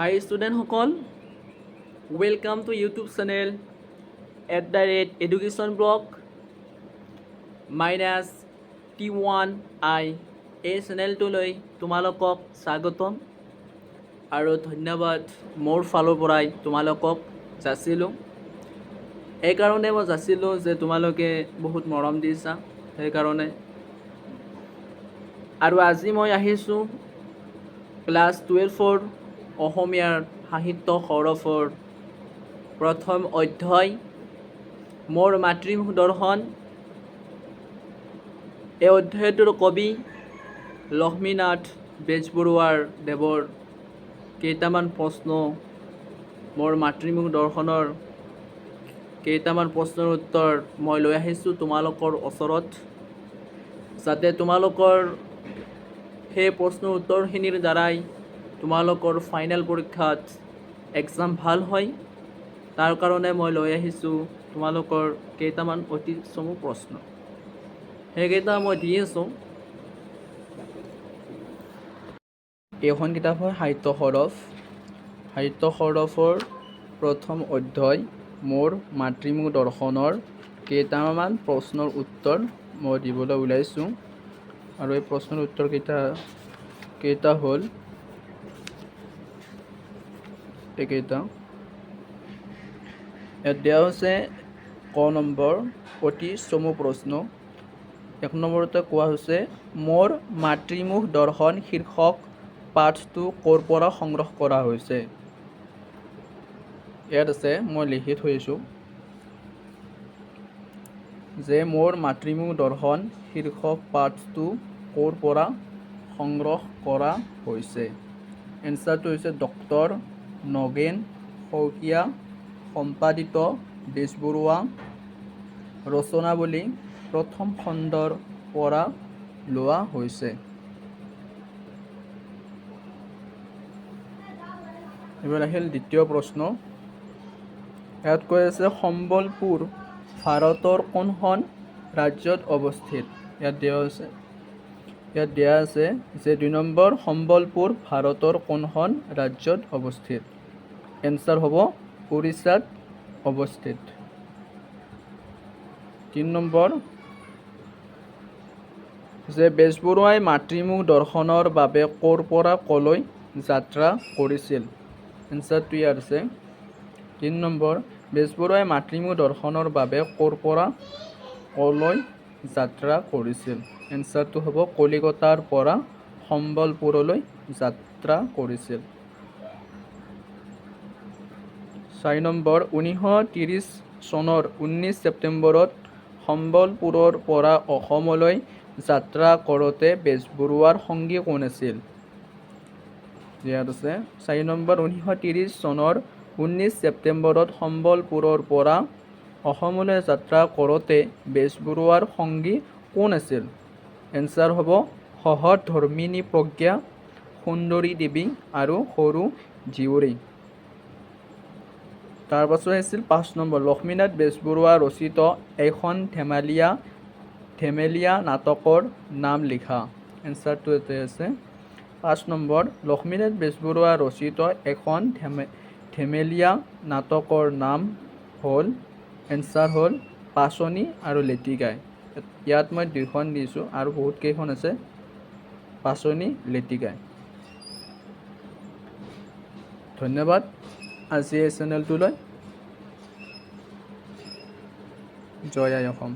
Hi student সকল, welcome to YouTube channel @education blog minus T1I এই চেনেলটোলৈ তোমালোকক স্বাগতম আৰু ধন্যবাদ মোৰ ফালৰ পৰাই তোমালোকক যাচিলোঁ। এইকাৰণে মই যাচিলোঁ যে তোমালোকে বহুত মৰম দিছা, সেইকাৰণে। আৰু আজি মই আহিছোঁ ক্লাছ 12ৰ অসমীয়াৰ সাহিত্য সৌৰভৰ প্ৰথম অধ্যায় মোৰ মাতৃভূমি দৰ্শন। এই অধ্যায়টোৰ কবি লক্ষ্মীনাথ বেজবৰুৱাৰ দেৱৰ কেইটামান প্ৰশ্ন, মোৰ মাতৃভূমি দৰ্শনৰ কেইটামান প্ৰশ্নৰ উত্তৰ মই লৈ আহিছোঁ তোমালোকৰ ওচৰত, যাতে তোমালোকৰ সেই প্ৰশ্নৰ উত্তৰখিনিৰ দ্বাৰাই তোমালোকৰ ফাইনেল পৰীক্ষাত এক্সাম ভাল হয়। তাৰ কাৰণে মই লৈ আহিছোঁ তোমালোকৰ কেইটামান অতি চমু প্ৰশ্ন, সেইকেইটা মই দি আছোঁ। এইখন কিতাপ হয় সাহিত্য সৌৰভ। সাহিত্য সৌৰভৰ প্ৰথম অধ্যায় মোৰ মাতৃভূমি দৰ্শনৰ কেইটামান প্ৰশ্নৰ উত্তৰ মই দিবলৈ ওলাইছোঁ। আৰু এই প্ৰশ্নৰ উত্তৰ কেইটা হ'ল এইকেইটা। ইয়াত দিয়া হৈছে ক নম্বৰ অতি চমু প্ৰশ্ন। 1 নম্বৰতে কোৱা হৈছে, মোৰ মাতৃভূমি দৰ্শন শীৰ্ষক পাঠটো ক'ৰ পৰা সংগ্ৰহ কৰা হৈছে? ইয়াত আছে, মই লিখি থৈছোঁ যে মোৰ মাতৃভূমি দৰ্শন শীৰ্ষক পাঠটো ক'ৰ পৰা সংগ্ৰহ কৰা হৈছে। এনচাৰটো হৈছে ডক্টৰ নগেন শইকীয়া সম্পাদিত বেজবৰুৱা ৰচনাৱলী প্ৰথম খণ্ডৰ পৰা লোৱা হৈছে। এবাৰ আহিল দ্বিতীয় প্ৰশ্ন। ইয়াত কৈ আছে, সম্বলপুৰ ভাৰতৰ কোনখন ৰাজ্যত অৱস্থিত? ইয়াত দিয়া আছে যে 2 নম্বৰ, সম্বলপুৰ ভাৰতৰ কোনখন ৰাজ্যত অৱস্থিত? এনচাৰ হ'ব উৰিষ্যাত অৱস্থিত। 3 নম্বৰ, যে বেজবৰুৱাই মাতৃভূমি দৰ্শনৰ বাবে ক'ৰ পৰা ক'লৈ যাত্ৰা কৰিছিল? এনচাৰটো ইয়াত আছে 3 নম্বৰ, বেজবৰুৱাই মাতৃভূমি দৰ্শনৰ বাবে ক'ৰ পৰা ক'লৈ যাত্ৰা কৰিছিল? এনচাৰটো হ'ব কলিকতাৰ পৰা সম্বলপুৰলৈ যাত্ৰা কৰিছিল। 4 নম্বৰ, 1930 চনৰ 19 ছেপ্টেম্বৰত সম্বলপুৰৰ পৰা অসমলৈ যাত্ৰা কৰোঁতে বেজবৰুৱাৰ সংগী কোন আছিল? ইয়াত আছে 4 নম্বৰ, 1930 চনৰ 19 ছেপ্টেম্বৰত সম্বলপুৰৰ পৰা অসমলৈ যাত্ৰা কৰোঁতে বেজবৰুৱাৰ সংগী কোন আছিল? এনচাৰ হ'ব সহধৰ্মিনী প্ৰজ্ঞা, সুন্দৰী দেৱী আৰু সৰু জীয়ৰী। তাৰপাছত আছিল 5 নম্বৰ, লক্ষ্মীনাথ বেজবৰুৱা ৰচিত এখন ধেমেলীয়া নাটকৰ নাম লিখা। এনচাৰটো ইয়াতে আছে 5 নম্বৰ, লক্ষ্মীনাথ বেজবৰুৱা ৰচিত এখন ধেমেলীয়া নাটকৰ নাম হ'ল, এনচাৰ হ'ল পাচনি আৰু লেটিকাই। ইয়াত মই 2খন দিছোঁ আৰু বহুত কেইখন আছে, পাচনি লেটিকাই। ধন্যবাদ আজি এই চেনেলটোলৈ। জয় আই অসম।